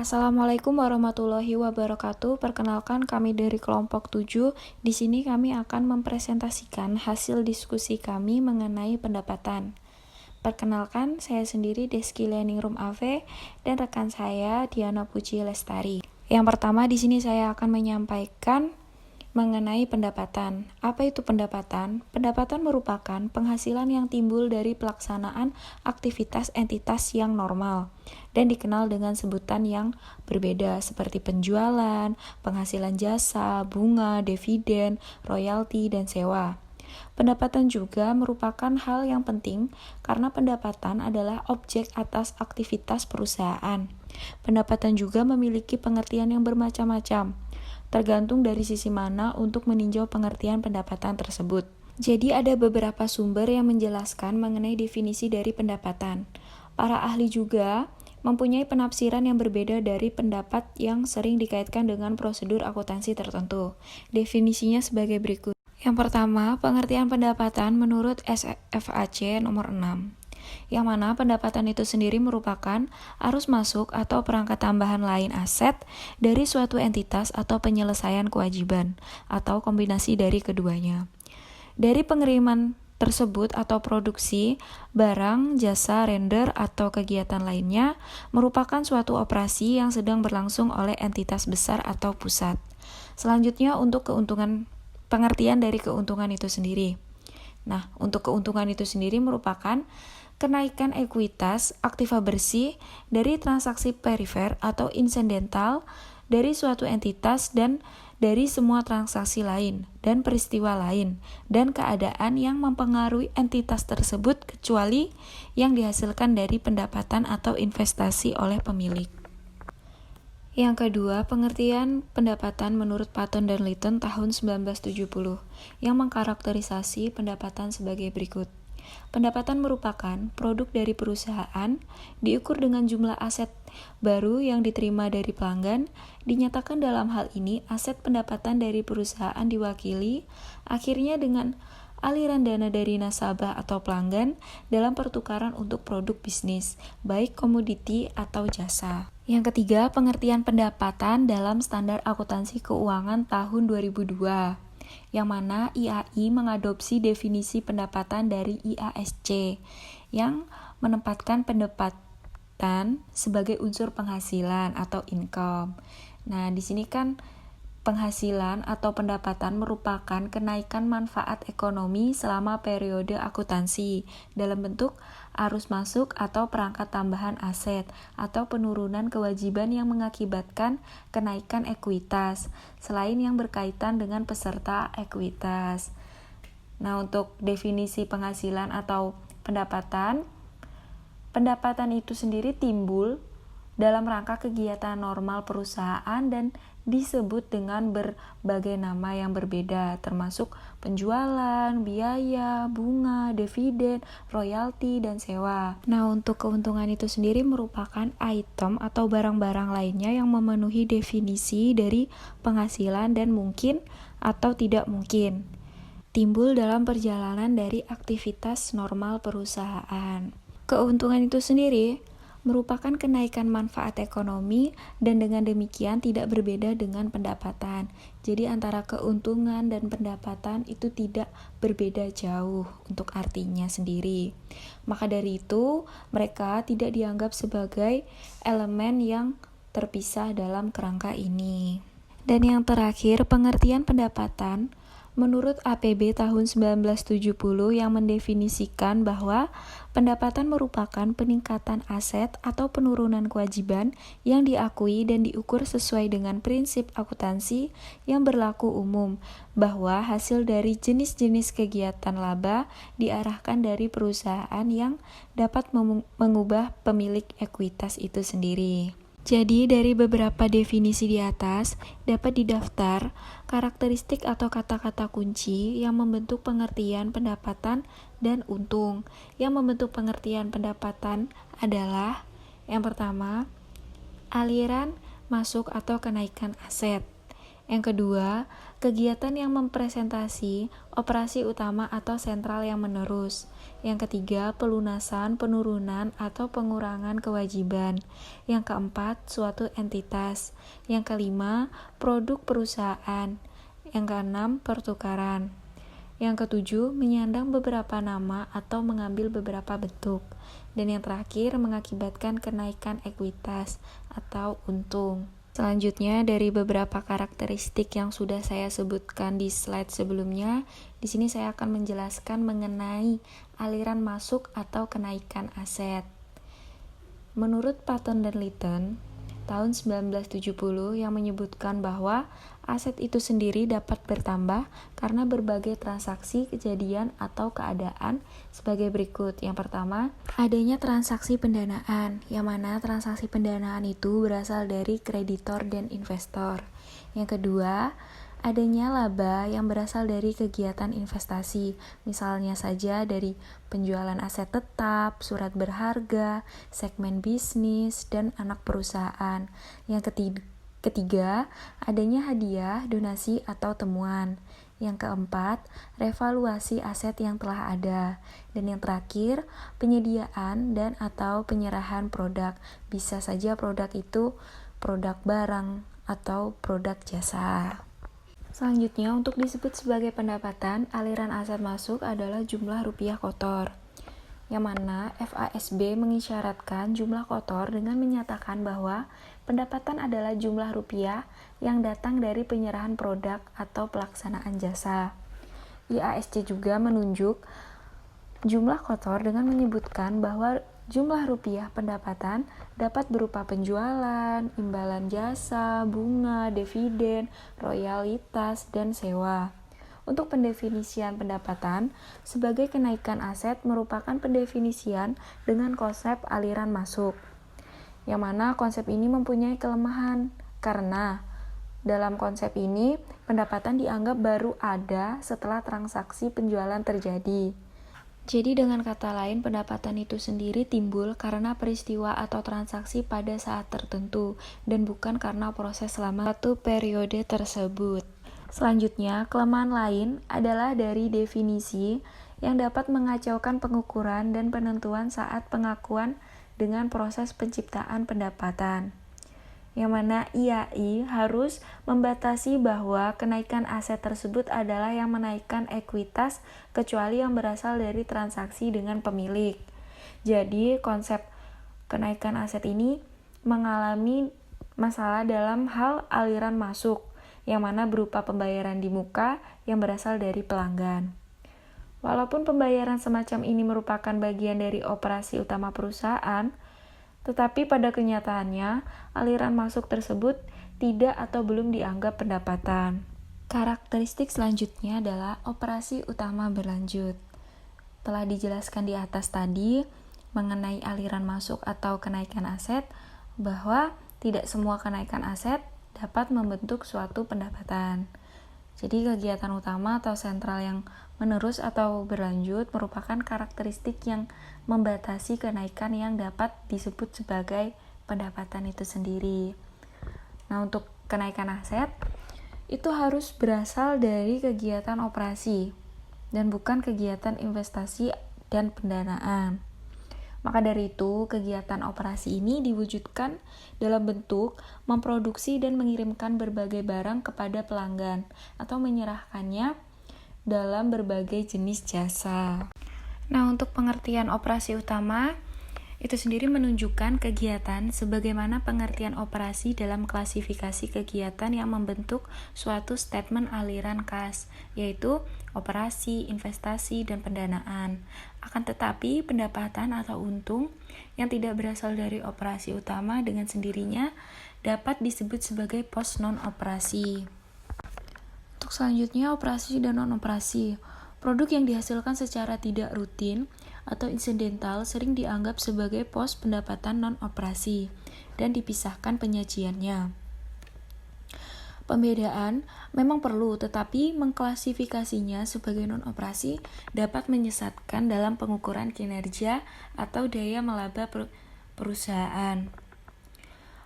Assalamualaikum warahmatullahi wabarakatuh. Perkenalkan kami dari kelompok 7. Di sini kami akan mempresentasikan hasil diskusi kami mengenai pendapatan. Perkenalkan, saya sendiri Deski Learning Room AV dan rekan saya Diana Puji Lestari. Yang pertama di sini saya akan menyampaikan mengenai pendapatan. Apa itu pendapatan? Pendapatan merupakan penghasilan yang timbul dari pelaksanaan aktivitas entitas yang normal dan dikenal dengan sebutan yang berbeda seperti penjualan, penghasilan jasa, bunga, dividen, royalti, dan sewa. Pendapatan juga merupakan hal yang penting karena pendapatan adalah objek atas aktivitas perusahaan. Pendapatan juga memiliki pengertian yang bermacam-macam, tergantung dari sisi mana untuk meninjau pengertian pendapatan tersebut. Jadi ada beberapa sumber yang menjelaskan mengenai definisi dari pendapatan. Para ahli juga mempunyai penafsiran yang berbeda dari pendapat yang sering dikaitkan dengan prosedur akuntansi tertentu. Definisinya sebagai berikut. Yang pertama, pengertian pendapatan menurut SFAC nomor 6. Yang mana pendapatan itu sendiri merupakan arus masuk atau perangkat tambahan lain aset dari suatu entitas atau penyelesaian kewajiban, atau kombinasi dari keduanya. Dari pengiriman tersebut atau produksi, barang, jasa, render, atau kegiatan lainnya merupakan suatu operasi yang sedang berlangsung oleh entitas besar atau pusat. Selanjutnya untuk pengertian dari keuntungan itu sendiri. Nah, untuk keuntungan itu sendiri merupakan kenaikan ekuitas aktiva bersih dari transaksi perifer atau insidental dari suatu entitas dan dari semua transaksi lain dan peristiwa lain dan keadaan yang mempengaruhi entitas tersebut kecuali yang dihasilkan dari pendapatan atau investasi oleh pemilik. Yang kedua, pengertian pendapatan menurut Paton dan Litton tahun 1970 yang mengkarakterisasi pendapatan sebagai berikut. Pendapatan merupakan produk dari perusahaan, diukur dengan jumlah aset baru yang diterima dari pelanggan. Dinyatakan dalam hal ini aset pendapatan dari perusahaan diwakili akhirnya dengan aliran dana dari nasabah atau pelanggan dalam pertukaran untuk produk bisnis, baik komoditi atau jasa. Yang ketiga, pengertian pendapatan dalam Standar Akuntansi Keuangan tahun 2002. Yang mana IAI mengadopsi definisi pendapatan dari IASC yang menempatkan pendapatan sebagai unsur penghasilan atau income. Nah, di sini kan penghasilan atau pendapatan merupakan kenaikan manfaat ekonomi selama periode akuntansi dalam bentuk arus masuk atau perangkat tambahan aset atau penurunan kewajiban yang mengakibatkan kenaikan ekuitas selain yang berkaitan dengan peserta ekuitas. Nah, untuk definisi penghasilan atau pendapatan itu sendiri timbul dalam rangka kegiatan normal perusahaan dan disebut dengan berbagai nama yang berbeda, termasuk penjualan, biaya, bunga, dividen, royalti, dan sewa. Nah, untuk keuntungan itu sendiri merupakan item atau barang-barang lainnya yang memenuhi definisi dari penghasilan dan mungkin atau tidak mungkin timbul dalam perjalanan dari aktivitas normal perusahaan. Keuntungan itu sendiri merupakan kenaikan manfaat ekonomi dan dengan demikian tidak berbeda dengan pendapatan. Jadi antara keuntungan dan pendapatan itu tidak berbeda jauh untuk artinya sendiri. Maka dari itu, mereka tidak dianggap sebagai elemen yang terpisah dalam kerangka ini. Dan yang terakhir, pengertian pendapatan menurut APB tahun 1970 yang mendefinisikan bahwa pendapatan merupakan peningkatan aset atau penurunan kewajiban yang diakui dan diukur sesuai dengan prinsip akuntansi yang berlaku umum, bahwa hasil dari jenis-jenis kegiatan laba diarahkan dari perusahaan yang dapat mengubah pemilik ekuitas itu sendiri. Jadi, dari beberapa definisi di atas, dapat didaftar karakteristik atau kata-kata kunci yang membentuk pengertian pendapatan dan untung. Yang membentuk pengertian pendapatan adalah yang pertama, aliran masuk atau kenaikan aset. Yang kedua, kegiatan yang mempresentasi operasi utama atau sentral yang menerus. Yang ketiga, pelunasan, penurunan, atau pengurangan kewajiban. Yang keempat, suatu entitas. Yang kelima, produk perusahaan. Yang keenam, pertukaran. Yang ketujuh, menyandang beberapa nama atau mengambil beberapa bentuk. Dan yang terakhir, mengakibatkan kenaikan ekuitas atau untung. Selanjutnya, dari beberapa karakteristik yang sudah saya sebutkan di slide sebelumnya, di sini saya akan menjelaskan mengenai aliran masuk atau kenaikan aset. Menurut Paton dan Lytton, tahun 1970 yang menyebutkan bahwa aset itu sendiri dapat bertambah karena berbagai transaksi, kejadian, atau keadaan sebagai berikut. Yang pertama, adanya transaksi pendanaan, yang mana transaksi pendanaan itu berasal dari kreditor dan investor. Yang kedua, adanya laba yang berasal dari kegiatan investasi, misalnya saja dari penjualan aset tetap, surat berharga, segmen bisnis, dan anak perusahaan. Yang ketiga, adanya hadiah, donasi, atau temuan. Yang keempat, revaluasi aset yang telah ada. Dan yang terakhir, penyediaan dan atau penyerahan produk. Bisa saja produk itu produk barang atau produk jasa. Selanjutnya, untuk disebut sebagai pendapatan, aliran aset masuk adalah jumlah rupiah kotor, yang mana FASB mengisyaratkan jumlah kotor dengan menyatakan bahwa pendapatan adalah jumlah rupiah yang datang dari penyerahan produk atau pelaksanaan jasa. IASC juga menunjuk jumlah kotor dengan menyebutkan bahwa jumlah rupiah pendapatan dapat berupa penjualan, imbalan jasa, bunga, dividen, royalitas, dan sewa. Untuk pendefinisian pendapatan, sebagai kenaikan aset merupakan pendefinisian dengan konsep aliran masuk, yang mana konsep ini mempunyai kelemahan, karena dalam konsep ini, pendapatan dianggap baru ada setelah transaksi penjualan terjadi. Jadi dengan kata lain, pendapatan itu sendiri timbul karena peristiwa atau transaksi pada saat tertentu dan bukan karena proses selama satu periode tersebut. Selanjutnya, kelemahan lain adalah dari definisi yang dapat mengacaukan pengukuran dan penentuan saat pengakuan dengan proses penciptaan pendapatan. Yang mana IAI harus membatasi bahwa kenaikan aset tersebut adalah yang menaikkan ekuitas kecuali yang berasal dari transaksi dengan pemilik. Jadi konsep kenaikan aset ini mengalami masalah dalam hal aliran masuk, yang mana berupa pembayaran di muka yang berasal dari pelanggan. Walaupun pembayaran semacam ini merupakan bagian dari operasi utama perusahaan, tetapi pada kenyataannya, aliran masuk tersebut tidak atau belum dianggap pendapatan. Karakteristik selanjutnya adalah operasi utama berlanjut. Telah dijelaskan di atas tadi mengenai aliran masuk atau kenaikan aset, bahwa tidak semua kenaikan aset dapat membentuk suatu pendapatan. Jadi kegiatan utama atau sentral yang menerus atau berlanjut merupakan karakteristik yang membatasi kenaikan yang dapat disebut sebagai pendapatan itu sendiri. Nah, untuk kenaikan aset itu harus berasal dari kegiatan operasi dan bukan kegiatan investasi dan pendanaan. Maka dari itu, kegiatan operasi ini diwujudkan dalam bentuk memproduksi dan mengirimkan berbagai barang kepada pelanggan atau menyerahkannya dalam berbagai jenis jasa. Nah, untuk pengertian operasi utama, itu sendiri menunjukkan kegiatan sebagaimana pengertian operasi dalam klasifikasi kegiatan yang membentuk suatu statement aliran kas, yaitu operasi, investasi, dan pendanaan. Akan tetapi, pendapatan atau untung yang tidak berasal dari operasi utama dengan sendirinya dapat disebut sebagai pos non-operasi. Untuk selanjutnya, operasi dan non-operasi. Produk yang dihasilkan secara tidak rutin atau insidental sering dianggap sebagai pos pendapatan non-operasi dan dipisahkan penyajiannya. Pembedaan memang perlu, tetapi mengklasifikasinya sebagai non-operasi dapat menyesatkan dalam pengukuran kinerja atau daya melaba perusahaan.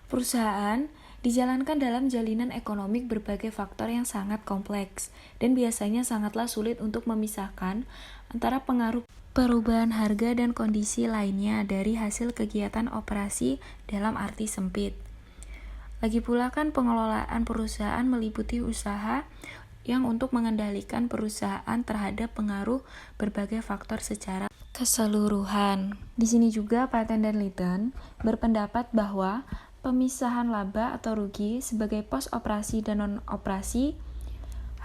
Perusahaan dijalankan dalam jalinan ekonomik berbagai faktor yang sangat kompleks dan biasanya sangatlah sulit untuk memisahkan antara pengaruh perubahan harga dan kondisi lainnya dari hasil kegiatan operasi dalam arti sempit. Lagi pula kan pengelolaan perusahaan meliputi usaha yang untuk mengendalikan perusahaan terhadap pengaruh berbagai faktor secara keseluruhan. Di sini juga Patten dan Litton berpendapat bahwa pemisahan laba atau rugi sebagai pos operasi dan non-operasi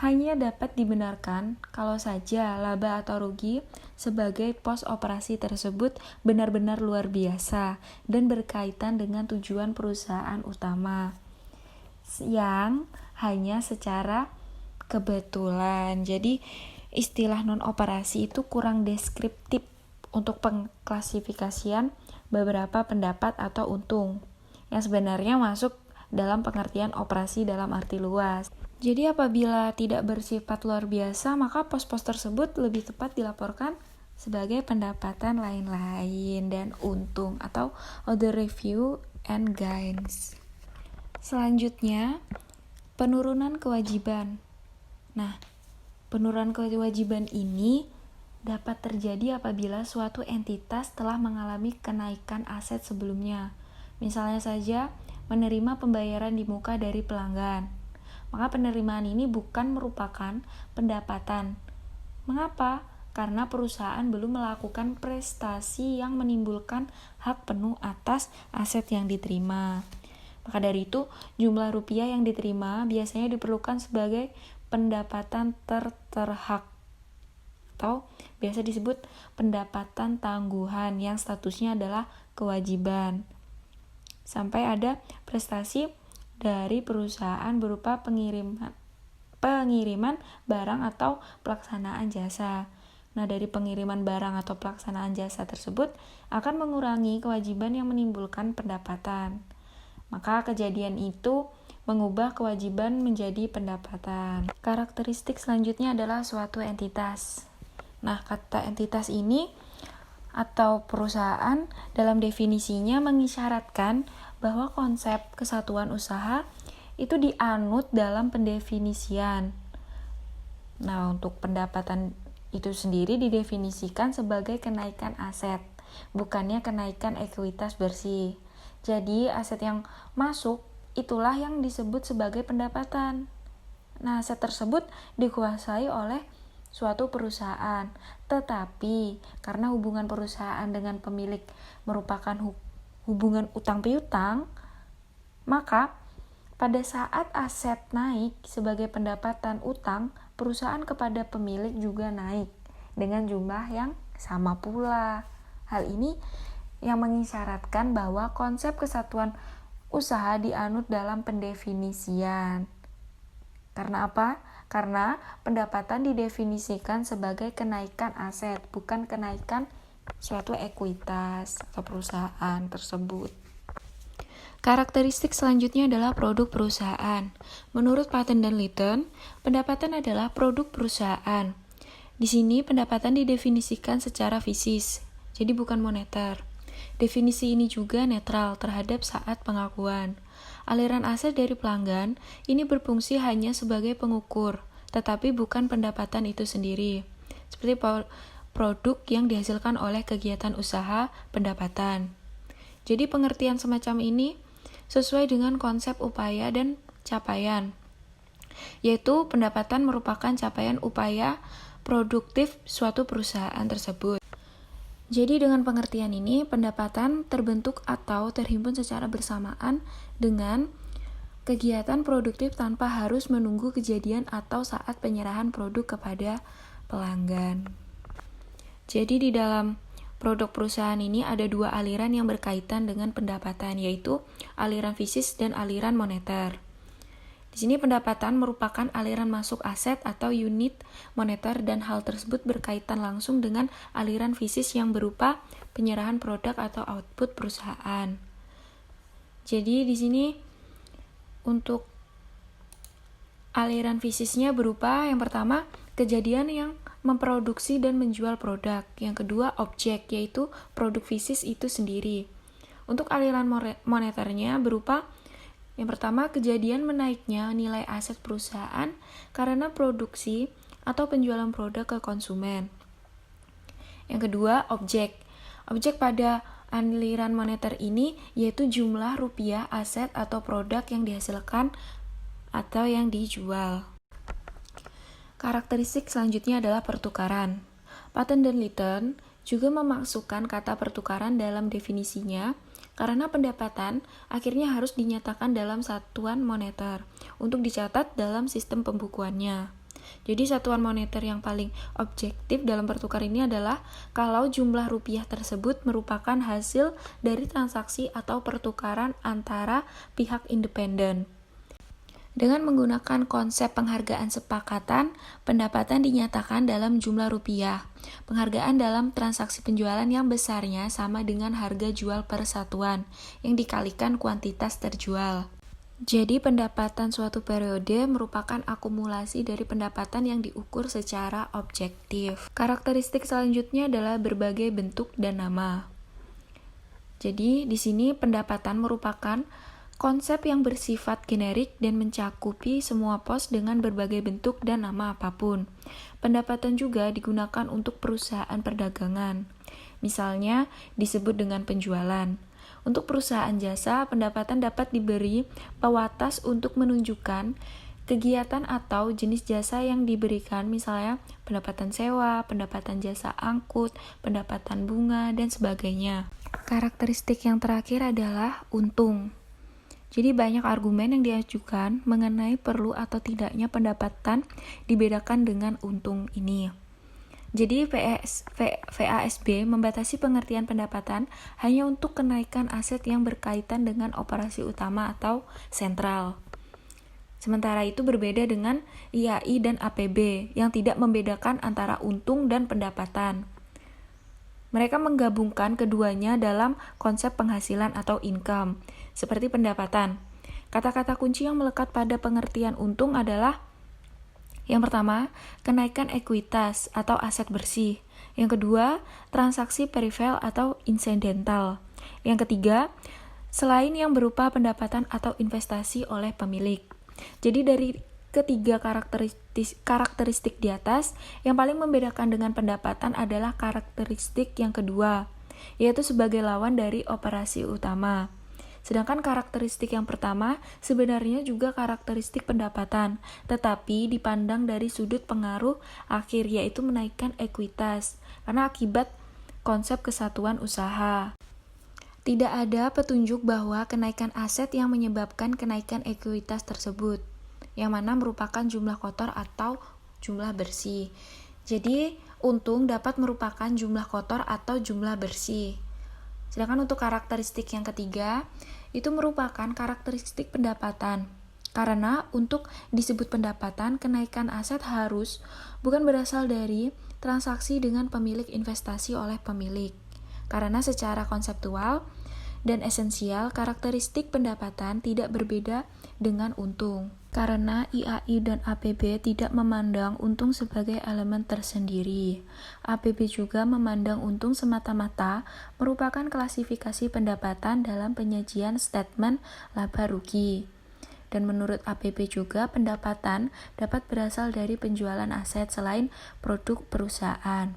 hanya dapat dibenarkan kalau saja laba atau rugi sebagai pos operasi tersebut benar-benar luar biasa dan berkaitan dengan tujuan perusahaan utama yang hanya secara kebetulan. Jadi istilah non-operasi itu kurang deskriptif untuk pengklasifikasian beberapa pendapat atau untung yang sebenarnya masuk dalam pengertian operasi dalam arti luas. Jadi apabila tidak bersifat luar biasa, maka pos-pos tersebut lebih tepat dilaporkan sebagai pendapatan lain-lain dan untung atau other revenue and gains. Selanjutnya, penurunan kewajiban. Nah, penurunan kewajiban ini dapat terjadi apabila suatu entitas telah mengalami kenaikan aset sebelumnya. Misalnya saja, menerima pembayaran di muka dari pelanggan. Maka penerimaan ini bukan merupakan pendapatan. Mengapa? Karena perusahaan belum melakukan prestasi yang menimbulkan hak penuh atas aset yang diterima. Maka dari itu, jumlah rupiah yang diterima biasanya diperlukan sebagai pendapatan terhak atau biasa disebut pendapatan tangguhan yang statusnya adalah kewajiban. Sampai ada prestasi dari perusahaan berupa pengiriman barang atau pelaksanaan jasa. Nah, dari pengiriman barang atau pelaksanaan jasa tersebut akan mengurangi kewajiban yang menimbulkan pendapatan. Maka kejadian itu mengubah kewajiban menjadi pendapatan. Karakteristik selanjutnya adalah suatu entitas. Nah, kata entitas ini atau perusahaan dalam definisinya mengisyaratkan bahwa konsep kesatuan usaha itu dianut dalam pendefinisian. Nah, untuk pendapatan itu sendiri didefinisikan sebagai kenaikan aset, bukannya kenaikan ekuitas bersih. Jadi, aset yang masuk itulah yang disebut sebagai pendapatan. Nah, aset tersebut dikuasai oleh suatu perusahaan, tetapi karena hubungan perusahaan dengan pemilik merupakan hubungan utang piutang, maka pada saat aset naik sebagai pendapatan utang, perusahaan kepada pemilik juga naik dengan jumlah yang sama pula. Hal ini yang mengisyaratkan bahwa konsep kesatuan usaha dianut dalam pendefinisian. Karena apa? Karena pendapatan didefinisikan sebagai kenaikan aset, bukan kenaikan suatu ekuitas atau perusahaan tersebut. Karakteristik selanjutnya adalah produk perusahaan. Menurut Patten dan Litton, pendapatan adalah produk perusahaan. Di sini pendapatan didefinisikan secara fisis, jadi bukan moneter. Definisi ini juga netral terhadap saat pengakuan. Aliran aset dari pelanggan ini berfungsi hanya sebagai pengukur, tetapi bukan pendapatan itu sendiri. Seperti produk yang dihasilkan oleh kegiatan usaha pendapatan. Jadi pengertian semacam ini sesuai dengan konsep upaya dan capaian, yaitu pendapatan merupakan capaian upaya produktif suatu perusahaan tersebut. Jadi dengan pengertian ini, pendapatan terbentuk atau terhimpun secara bersamaan dengan kegiatan produktif tanpa harus menunggu kejadian atau saat penyerahan produk kepada pelanggan. Jadi di dalam produk perusahaan ini ada dua aliran yang berkaitan dengan pendapatan, yaitu aliran fisis dan aliran moneter. Di sini pendapatan merupakan aliran masuk aset atau unit moneter dan hal tersebut berkaitan langsung dengan aliran fisis yang berupa penyerahan produk atau output perusahaan. Jadi di sini untuk aliran fisisnya berupa yang pertama kejadian yang memproduksi dan menjual produk. Yang kedua objek, yaitu produk fisis itu sendiri. Untuk aliran moneternya berupa Yang pertama, kejadian menaiknya nilai aset perusahaan karena produksi atau penjualan produk ke konsumen. Yang kedua, objek. Objek pada aliran moneter ini yaitu jumlah rupiah aset atau produk yang dihasilkan atau yang dijual. Karakteristik selanjutnya adalah pertukaran. Patten dan Lytton juga memasukkan kata pertukaran dalam definisinya karena pendapatan akhirnya harus dinyatakan dalam satuan moneter untuk dicatat dalam sistem pembukuannya. Jadi satuan moneter yang paling objektif dalam pertukaran ini adalah kalau jumlah rupiah tersebut merupakan hasil dari transaksi atau pertukaran antara pihak independen. Dengan menggunakan konsep penghargaan sepakatan, pendapatan dinyatakan dalam jumlah rupiah. Penghargaan dalam transaksi penjualan yang besarnya sama dengan harga jual per satuan, yang dikalikan kuantitas terjual. Jadi pendapatan suatu periode merupakan akumulasi dari pendapatan yang diukur secara objektif. Karakteristik selanjutnya adalah berbagai bentuk dan nama. Jadi di sini pendapatan merupakan konsep yang bersifat generik dan mencakupi semua pos dengan berbagai bentuk dan nama apapun. Pendapatan juga digunakan untuk perusahaan perdagangan. Misalnya disebut dengan penjualan. Untuk perusahaan jasa, pendapatan dapat diberi pewatas untuk menunjukkan kegiatan atau jenis jasa yang diberikan, misalnya pendapatan sewa, pendapatan jasa angkut, pendapatan bunga, dan sebagainya. Karakteristik yang terakhir adalah untung. Jadi banyak argumen yang diajukan mengenai perlu atau tidaknya pendapatan dibedakan dengan untung ini. Jadi VASB membatasi pengertian pendapatan hanya untuk kenaikan aset yang berkaitan dengan operasi utama atau sentral. Sementara itu berbeda dengan IAI dan APB yang tidak membedakan antara untung dan pendapatan. Mereka menggabungkan keduanya dalam konsep penghasilan atau income, seperti pendapatan. Kata-kata kunci yang melekat pada pengertian untung adalah yang pertama, kenaikan ekuitas atau aset bersih. Yang kedua, transaksi peripheral atau incidental. Yang ketiga, selain yang berupa pendapatan atau investasi oleh pemilik. Jadi dari ketiga karakteristik di atas, yang paling membedakan dengan pendapatan adalah karakteristik yang kedua, yaitu sebagai lawan dari operasi utama. Sedangkan karakteristik yang pertama sebenarnya juga karakteristik pendapatan, tetapi dipandang dari sudut pengaruh akhir, yaitu menaikkan ekuitas, karena akibat konsep kesatuan usaha. Tidak ada petunjuk bahwa kenaikan aset yang menyebabkan kenaikan ekuitas tersebut, yang mana merupakan jumlah kotor atau jumlah bersih. Jadi, untung dapat merupakan jumlah kotor atau jumlah bersih. Sedangkan untuk karakteristik yang ketiga, itu merupakan karakteristik pendapatan. Karena untuk disebut pendapatan, kenaikan aset harus bukan berasal dari transaksi dengan pemilik investasi oleh pemilik. Karena secara konseptual dan esensial, karakteristik pendapatan tidak berbeda dengan untung. Karena IAI dan APB tidak memandang untung sebagai elemen tersendiri. APB juga memandang untung semata-mata merupakan klasifikasi pendapatan dalam penyajian statement laba rugi. Dan menurut APB juga pendapatan dapat berasal dari penjualan aset selain produk perusahaan.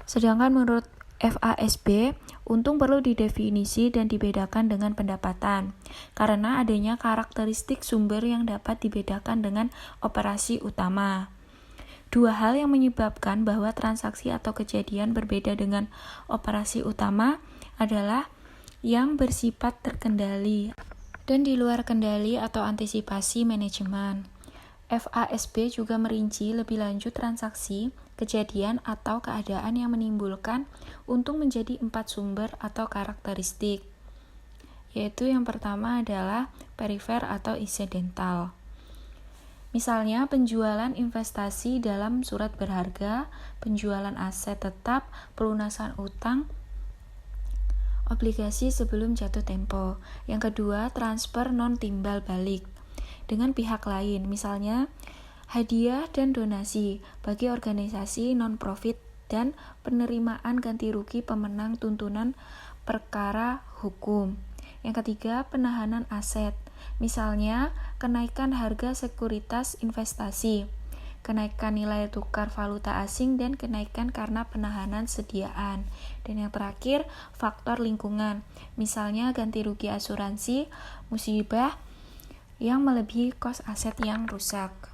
Sedangkan menurut FASB, untung perlu didefinisi dan dibedakan dengan pendapatan, karena adanya karakteristik sumber yang dapat dibedakan dengan operasi utama. Dua hal yang menyebabkan bahwa transaksi atau kejadian berbeda dengan operasi utama adalah yang bersifat terkendali dan di luar kendali atau antisipasi manajemen. FASB juga merinci lebih lanjut transaksi, kejadian, atau keadaan yang menimbulkan untung menjadi 4 sumber atau karakteristik, yaitu yang pertama adalah perifer atau incidental. Misalnya penjualan investasi dalam surat berharga, penjualan aset tetap, pelunasan utang, obligasi sebelum jatuh tempo. Yang kedua, transfer non-timbal balik dengan pihak lain, misalnya hadiah dan donasi bagi organisasi non-profit dan penerimaan ganti rugi pemenang tuntunan perkara hukum. Yang ketiga, penahanan aset Misalnya, kenaikan harga sekuritas investasi, kenaikan nilai tukar valuta asing, dan kenaikan karena penahanan sediaan. Dan yang terakhir, faktor lingkungan. Misalnya ganti rugi asuransi, musibah yang melebihi kos aset yang rusak.